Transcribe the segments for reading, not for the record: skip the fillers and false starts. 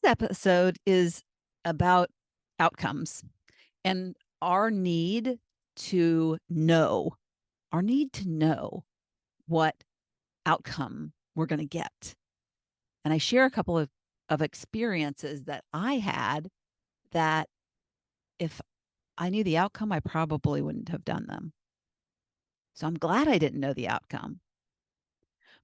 Episode is about outcomes and our need to know, our need to know what outcome we're going to get. And I share a couple of experiences that I had that if I knew the outcome, I probably wouldn't have done them. So I'm glad I didn't know the outcome.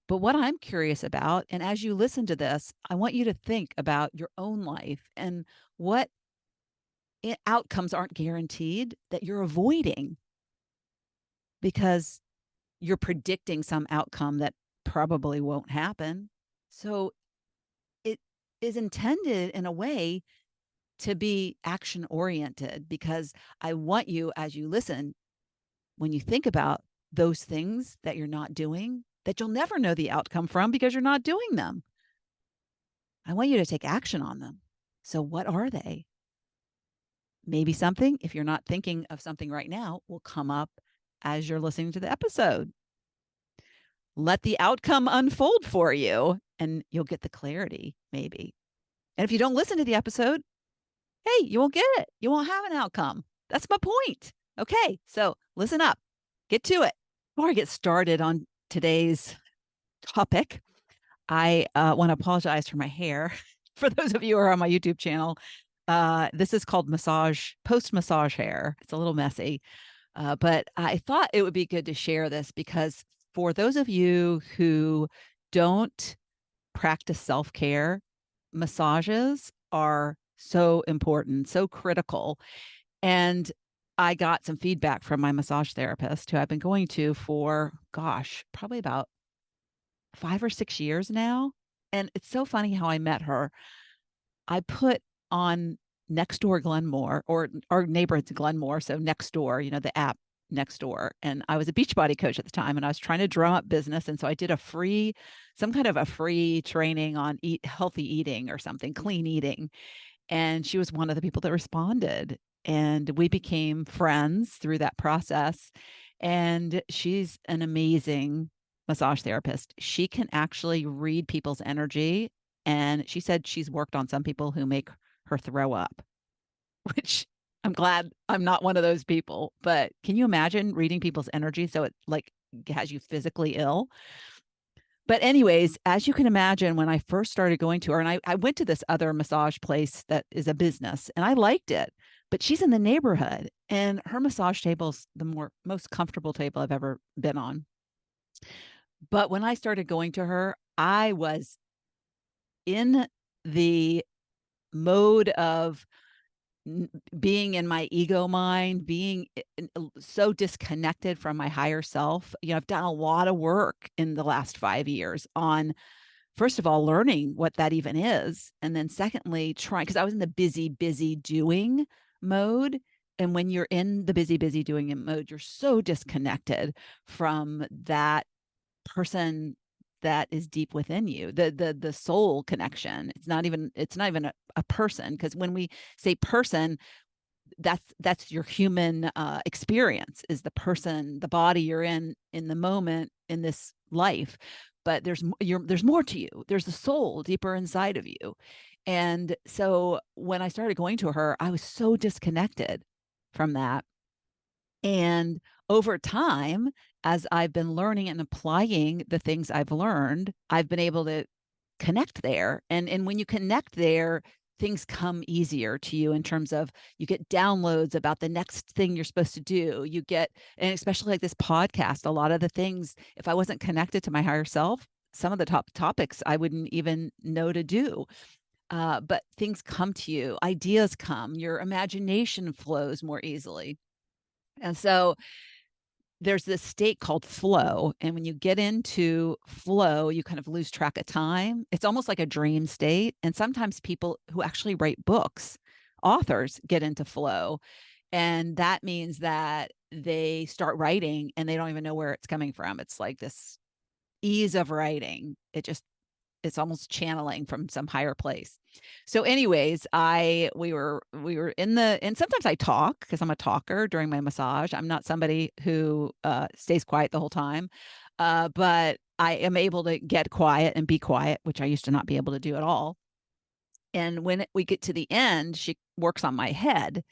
But what I'm curious about, and as you listen to this, I want you to think about your own life and what outcomes aren't guaranteed that you're avoiding because you're predicting some outcome that probably won't happen. So it is intended in a way to be action oriented because I want you, as you listen, when you think about those things that you're not doing, that you'll never know the outcome from because you're not doing them. I want you to take action on them. So, what are they? Maybe something, if you're not thinking of something right now, will come up as you're listening to the episode. Let the outcome unfold for you and you'll get the clarity, maybe. And if you don't listen to the episode, hey, you won't get it. You won't have an outcome. That's my point. Okay, so listen up, get to it. Before I get started on today's topic, I want to apologize for my hair. For those of you who are on my YouTube channel, this is called post massage hair. It's a little messy, but I thought it would be good to share this because for those of you who don't practice self care, massages are so important, so critical. And I got some feedback from my massage therapist who I've been going to for, gosh, probably about 5 or 6 years now. And it's so funny how I met her. I put on Nextdoor Glenmore, or our neighborhood's Glenmore, so Nextdoor, the app Nextdoor. And I was a Beachbody coach at the time, and I was trying to drum up business. And so I did some kind of a free training on healthy eating or something, clean eating. And she was one of the people that responded. And we became friends through that process. And she's an amazing massage therapist. She can actually read people's energy. And she said she's worked on some people who make her throw up, which I'm glad I'm not one of those people. But can you imagine reading people's energy so it like has you physically ill? But anyways, as you can imagine, when I first started going to her, and I went to this other massage place that is a business, and I liked it, but she's in the neighborhood, and her massage table's the most comfortable table I've ever been on. But when I started going to her, I was in the mode of being in my ego mind, being so disconnected from my higher self. I've done a lot of work in the last 5 years on, first of all, learning what that even is. And then secondly, trying, because I was in the busy, busy doing mode. And when you're in the busy, busy doing mode, you're so disconnected from that person that is deep within you, the soul connection. It's not even a person, because when we say person, that's your human experience, is the person, the body you're in the moment, in this life. But there's more to you. There's the soul deeper inside of you. And so when I started going to her, I was so disconnected from that. And over time, as I've been learning and applying the things I've learned, I've been able to connect there. And when you connect there, things come easier to you in terms of, you get downloads about the next thing you're supposed to do. You get, and especially like this podcast, a lot of the things, if I wasn't connected to my higher self, some of the top topics I wouldn't even know to do. But things come to you, ideas come, your imagination flows more easily. And so there's this state called flow. And when you get into flow, you kind of lose track of time. It's almost like a dream state. And sometimes people who actually write books, authors, get into flow. And that means that they start writing and they don't even know where it's coming from. It's like this ease of writing. It's almost channeling from some higher place. So anyways, we were and sometimes I talk because I'm a talker during my massage. I'm not somebody who stays quiet the whole time. But I am able to get quiet and be quiet, which I used to not be able to do at all. And when we get to the end, she works on my head,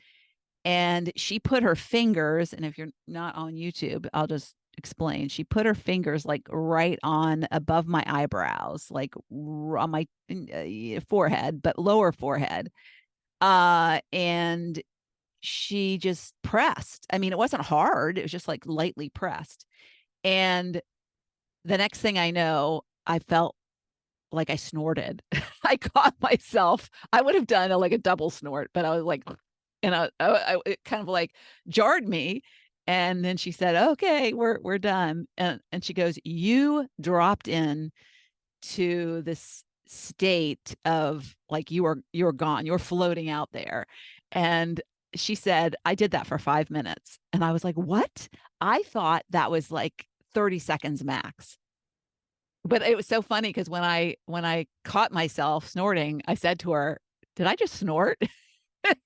and she put her fingers, and if you're not on YouTube, I'll just explain. She put her fingers like right on above my eyebrows, like on my forehead, but lower forehead. And she just pressed. I mean, it wasn't hard. It was just like lightly pressed. And the next thing I know, I felt like I snorted. I caught myself. I would have done like a double snort, but I was like, and it kind of like jarred me. And then she said, "Okay, we're done." And she goes, "You dropped in to this state of like you're gone. You're floating out there." And she said, "I did that for 5 minutes." And I was like, "What?" I thought that was like 30 seconds max. But it was so funny because when I caught myself snorting, I said to her, "Did I just snort?" And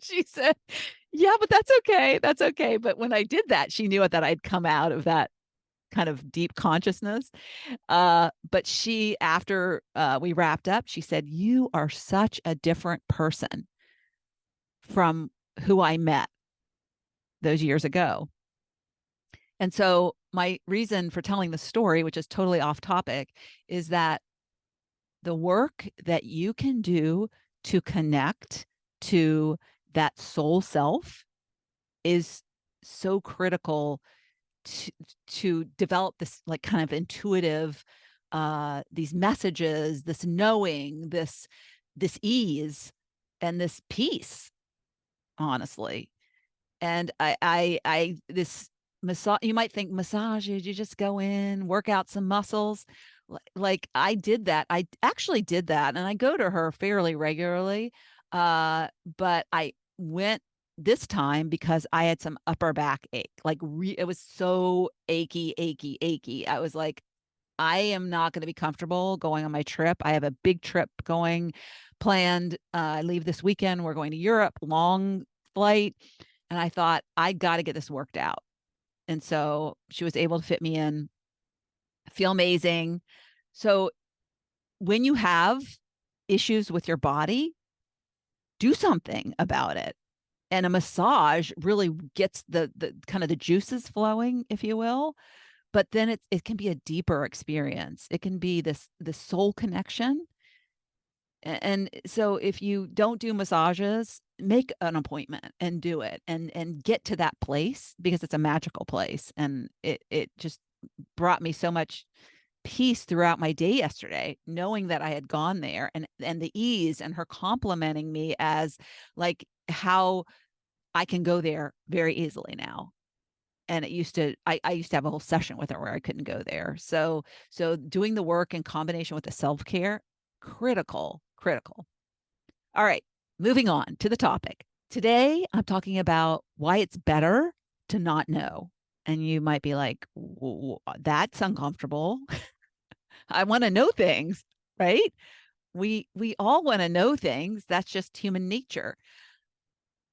she said, "Yeah, but that's okay. That's okay." But when I did that, she knew that I'd come out of that kind of deep consciousness. But she, after we wrapped up, she said, "You are such a different person from who I met those years ago." And so my reason for telling the story, which is totally off topic, is that the work that you can do to connect to that soul self is so critical to, to develop this like kind of intuitive these messages, this knowing, this ease and this peace, honestly. And I this massage, you might think massages, you just go in, work out some muscles. Like I did that. I actually did that. And I go to her fairly regularly. But I went this time because I had some upper back ache. Like it was so achy, achy, achy. I was like, I am not going to be comfortable going on my trip. I have a big trip going planned. I leave this weekend. We're going to Europe, long flight. And I thought, I got to get this worked out. And so she was able to fit me in, feel amazing. So when you have issues with your body, do something about it. And a massage really gets the kind of the juices flowing, if you will. But then it can be a deeper experience. It can be this soul connection. And so if you don't do massages, make an appointment and do it and get to that place, because it's a magical place. And it just brought me so much peace throughout my day yesterday, knowing that I had gone there, and the ease, and her complimenting me as like how I can go there very easily now. And it used to, I used to have a whole session with her where I couldn't go there. So doing the work in combination with the self-care, critical, critical. All right, moving on to the topic. Today, I'm talking about why it's better to not know. And you might be like, that's uncomfortable. I want to know things, right? We all want to know things. That's just human nature.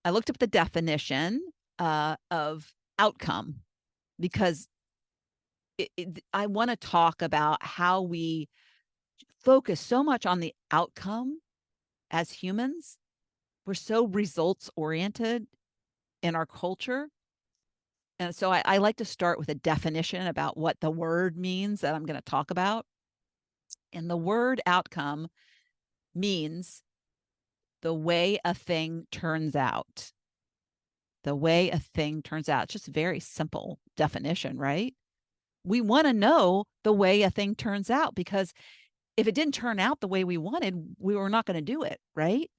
I looked up the definition of outcome because I want to talk about how we focus so much on the outcome as humans. We're so results oriented in our culture. And so I like to start with a definition about what the word means that I'm going to talk about. And the word outcome means the way a thing turns out. The way a thing turns out. It's just a very simple definition, right? We want to know the way a thing turns out, because if it didn't turn out the way we wanted, we were not going to do it, right?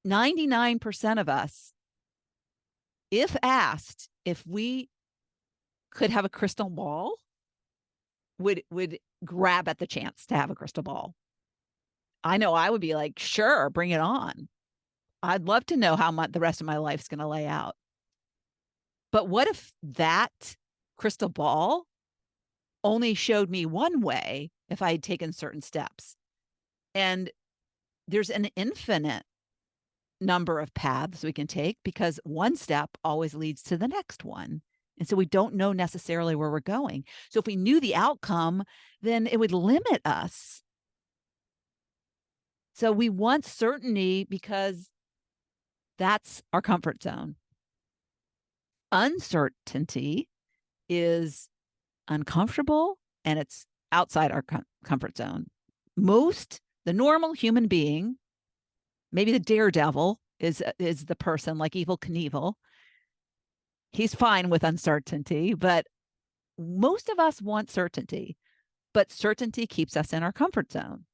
99% of us, if asked if we could have a crystal ball, would grab at the chance to have a crystal ball. I know I would be like, sure, bring it on. I'd love to know how the rest of my life's going to lay out. But what if that crystal ball only showed me one way if I had taken certain steps? And there's an infinite number of paths we can take, because one step always leads to the next one. And so we don't know necessarily where we're going. So if we knew the outcome, then it would limit us. So we want certainty because that's our comfort zone. Uncertainty is uncomfortable and it's outside our comfort zone. The normal human being, maybe the daredevil is the person like Evel Knievel. He's fine with uncertainty, but most of us want certainty, but certainty keeps us in our comfort zone.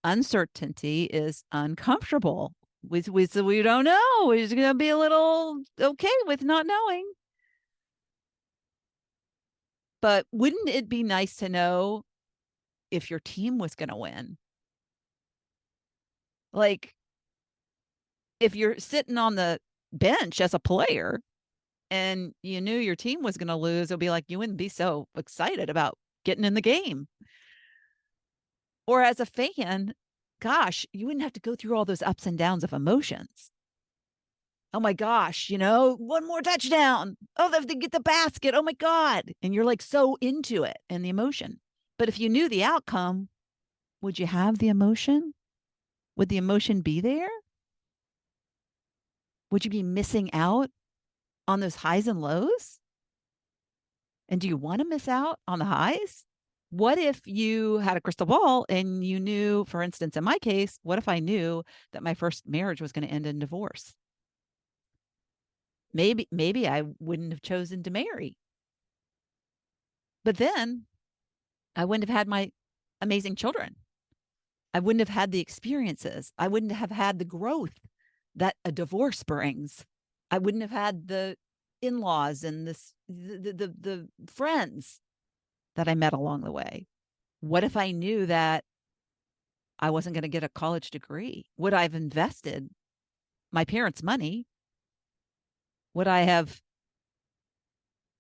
Uncertainty is uncomfortable. We don't know. We're just going to be a little okay with not knowing. But wouldn't it be nice to know if your team was going to win? Like, if you're sitting on the bench as a player and you knew your team was going to lose, it'll be like you wouldn't be so excited about getting in the game. Or as a fan, gosh, you wouldn't have to go through all those ups and downs of emotions. Oh my gosh, one more touchdown. Oh, they have to get the basket. Oh my God. And you're like so into it and the emotion. But if you knew the outcome, would you have the emotion? Would the emotion be there? Would you be missing out on those highs and lows? And do you want to miss out on the highs? What if you had a crystal ball and you knew, for instance, in my case, what if I knew that my first marriage was going to end in divorce? Maybe I wouldn't have chosen to marry. But then I wouldn't have had my amazing children. I wouldn't have had the experiences. I wouldn't have had the growth that a divorce brings. I wouldn't have had the in-laws and the friends that I met along the way. What if I knew that I wasn't going to get a college degree? Would I have invested my parents' money? Would I have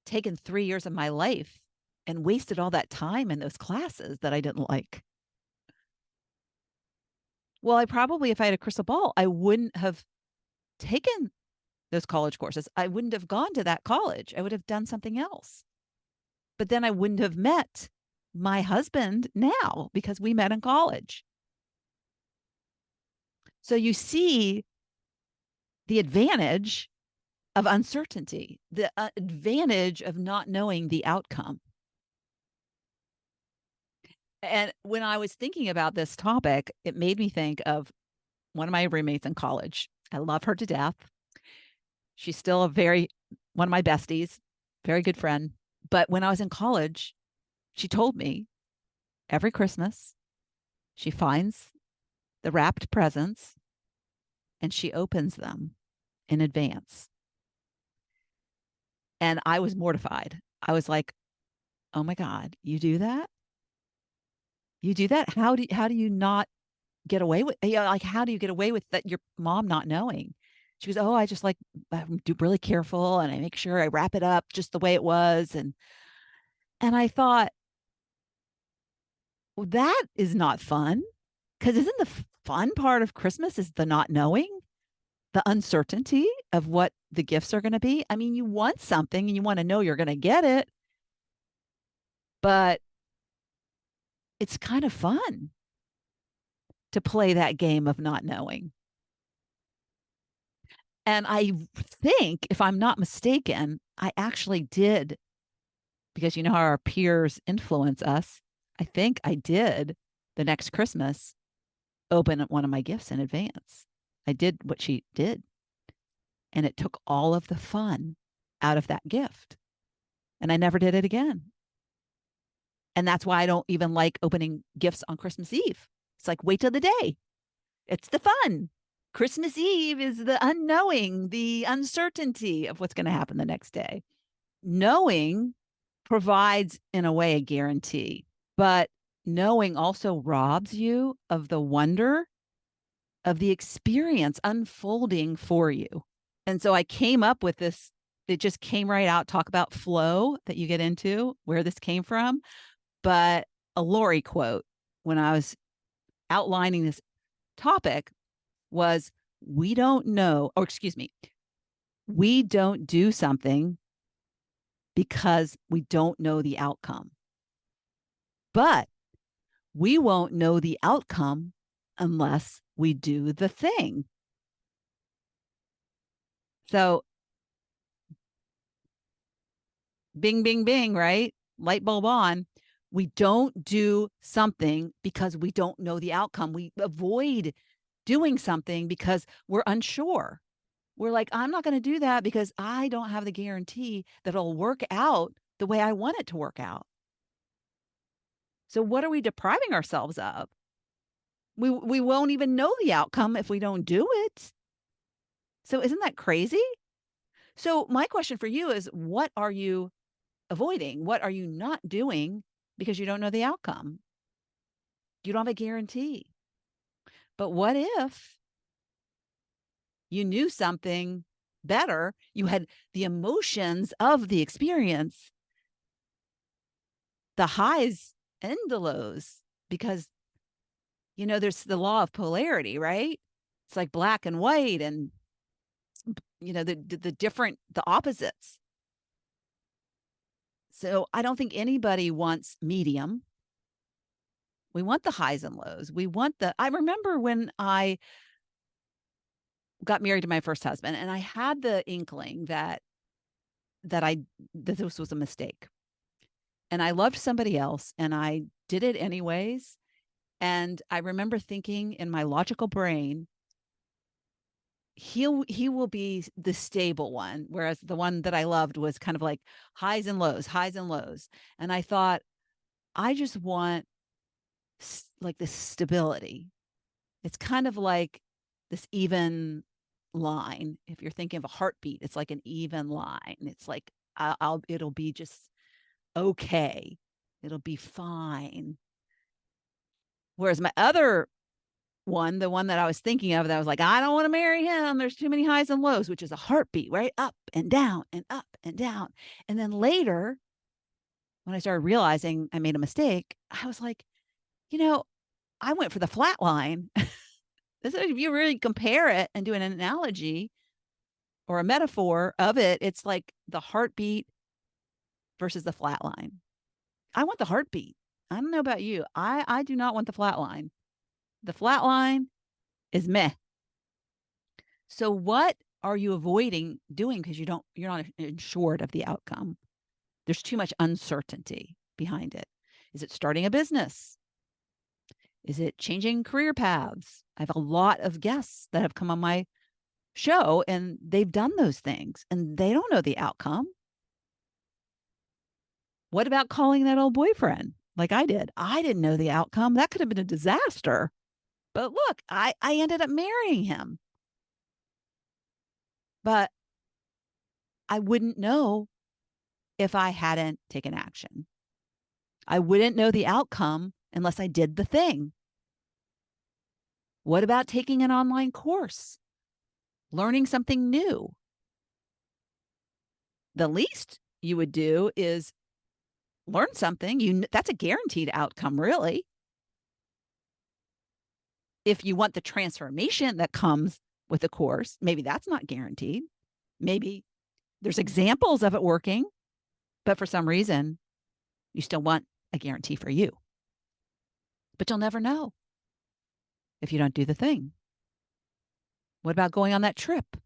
taken 3 years of my life and wasted all that time in those classes that I didn't like? Well, I probably, if I had a crystal ball, I wouldn't have taken those college courses. I wouldn't have gone to that college. I would have done something else. But then I wouldn't have met my husband now because we met in college. So you see the advantage of uncertainty, the advantage of not knowing the outcome. And when I was thinking about this topic, it made me think of one of my roommates in college. I love her to death. She's still one of my besties, very good friend. But when I was in college, she told me every Christmas she finds the wrapped presents and she opens them in advance. And I was mortified. I was like, oh my God, you do that? You do that? How do you not get away with, like, how do you get away with that? Your mom not knowing? She goes, oh, I just like do really careful and I make sure I wrap it up just the way it was. And I thought, well, that is not fun, because isn't the fun part of Christmas is the not knowing, the uncertainty of what the gifts are going to be? I mean, you want something and you want to know you're going to get it, but it's kind of fun to play that game of not knowing. And I think, if I'm not mistaken, I actually did, because you know how our peers influence us. I think I did the next Christmas open one of my gifts in advance. I did what she did. And it took all of the fun out of that gift. And I never did it again. And that's why I don't even like opening gifts on Christmas Eve. It's like, wait till the day. It's the fun. Christmas Eve is the unknowing, the uncertainty of what's going to happen the next day. Knowing provides, in a way, a guarantee, but knowing also robs you of the wonder of the experience unfolding for you. And so I came up with this. It just came right out. Talk about flow that you get into, where this came from. But a Lori quote when I was outlining this topic was, we don't do something because we don't know the outcome. But We won't know the outcome unless we do the thing. So bing, bing, bing, right? Light bulb on. We don't do something because we don't know the outcome. We avoid doing something because we're unsure. We're like, I'm not going to do that because I don't have the guarantee that it'll work out the way I want it to work out. So what are we depriving ourselves of? We won't even know the outcome if we don't do it. So isn't that crazy? So my question for you is, what are you avoiding? What are you not doing because you don't know the outcome? You don't have a guarantee. But what if you knew something better? You had the emotions of the experience, the highs and the lows, because, there's the law of polarity, right? It's like black and white and, the opposites. So I don't think anybody wants medium. We want the highs and lows. I remember when I got married to my first husband and I had the inkling that this was a mistake. And I loved somebody else and I did it anyways. And I remember thinking in my logical brain, he will be the stable one, whereas the one that I loved was kind of like highs and lows, highs and lows. And I thought, I just want like this stability. It's kind of like this even line. If you're thinking of a heartbeat, it's like an even line. It's like it'll be just okay. It'll be fine. Whereas my other one, the one that I was thinking of, that I was like, I don't want to marry him. There's too many highs and lows, which is a heartbeat, right? Up and down and up and down. And then later, when I started realizing I made a mistake, I was like, you know, I went for the flat line. This is, if you really compare it and do an analogy or a metaphor of it, it's like the heartbeat versus the flat line. I want the heartbeat. I don't know about you. I do not want the flat line. The flat line is meh. So what are you avoiding doing because you're not insured of the outcome? There's too much uncertainty behind it. Is it starting a business? Is it changing career paths? I have a lot of guests that have come on my show and they've done those things and they don't know the outcome. What about calling that old boyfriend like I did? I didn't know the outcome. That could have been a disaster. But look, I ended up marrying him. But I wouldn't know if I hadn't taken action. I wouldn't know the outcome unless I did the thing. What about taking an online course, learning something new? The least you would do is learn something. That's a guaranteed outcome, really. If you want the transformation that comes with the course, maybe that's not guaranteed. Maybe there's examples of it working, but for some reason, you still want a guarantee for you. But you'll never know if you don't do the thing. What about going on that trip?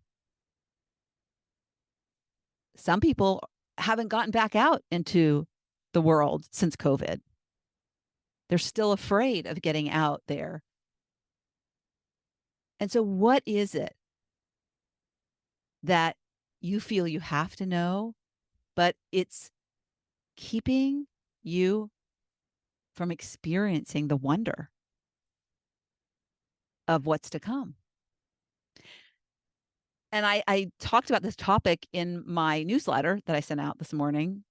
Some people haven't gotten back out into the world since COVID. They're still afraid of getting out there. And so, what is it that you feel you have to know, but it's keeping you from experiencing the wonder of what's to come? And I talked about this topic in my newsletter that I sent out this morning.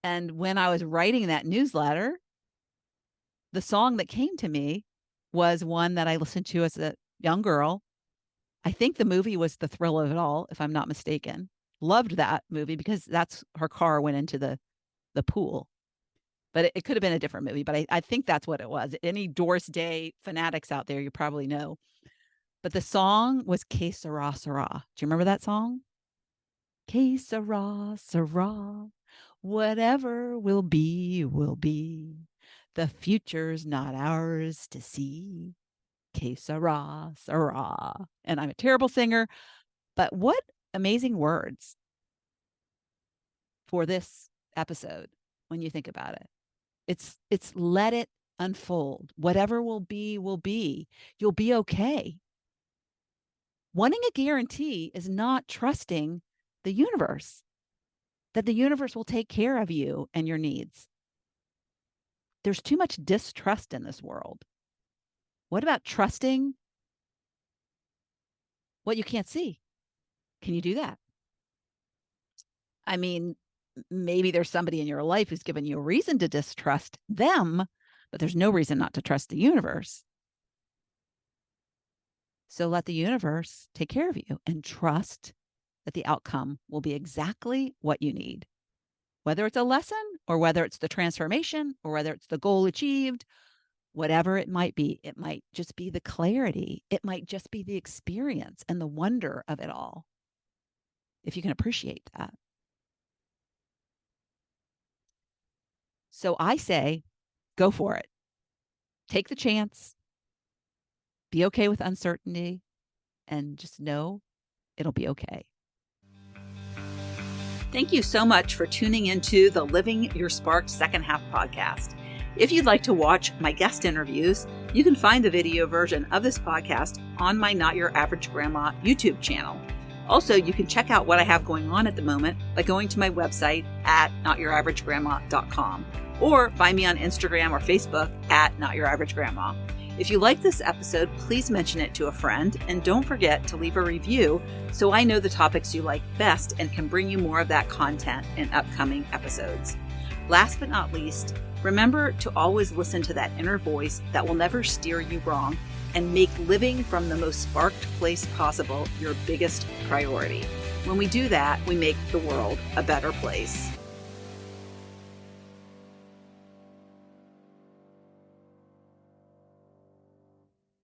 And when I was writing that newsletter, the song that came to me was one that I listened to as a young girl. I think the movie was The Thrill of It All, if I'm not mistaken. Loved that movie because that's her car went into the pool. But it could have been a different movie, but I think that's what it was. Any Doris Day fanatics out there, you probably know. But the song was Que Sera, Sera. Do you remember that song? Que Sera, Sera. Whatever will be, will be. The future's not ours to see. Que sera, sera. And I'm a terrible singer, but what amazing words for this episode when you think about it. It's let it unfold. Whatever will be, will be. You'll be okay. Wanting a guarantee is not trusting the universe, that the universe will take care of you and your needs. There's too much distrust in this world. What about trusting what you can't see? Can you do that? I mean, maybe there's somebody in your life who's given you a reason to distrust them, but there's no reason not to trust the universe. So let the universe take care of you and trust that the outcome will be exactly what you need. Whether it's a lesson or whether it's the transformation or whether it's the goal achieved, whatever it might be, it might just be the clarity. It might just be the experience and the wonder of it all. If you can appreciate that. So I say, go for it. Take the chance. Be okay with uncertainty and just know it'll be okay. Thank you so much for tuning into the Living Your Spark Second Half podcast. If you'd like to watch my guest interviews, you can find the video version of this podcast on my Not Your Average Grandma YouTube channel. Also, you can check out what I have going on at the moment by going to my website at notyouraverage.grandma.com or find me on Instagram or Facebook at notyouraverage.grandma. If you like this episode, please mention it to a friend and don't forget to leave a review so I know the topics you like best and can bring you more of that content in upcoming episodes. Last but not least, remember to always listen to that inner voice that will never steer you wrong and make living from the most sparked place possible your biggest priority. When we do that, we make the world a better place.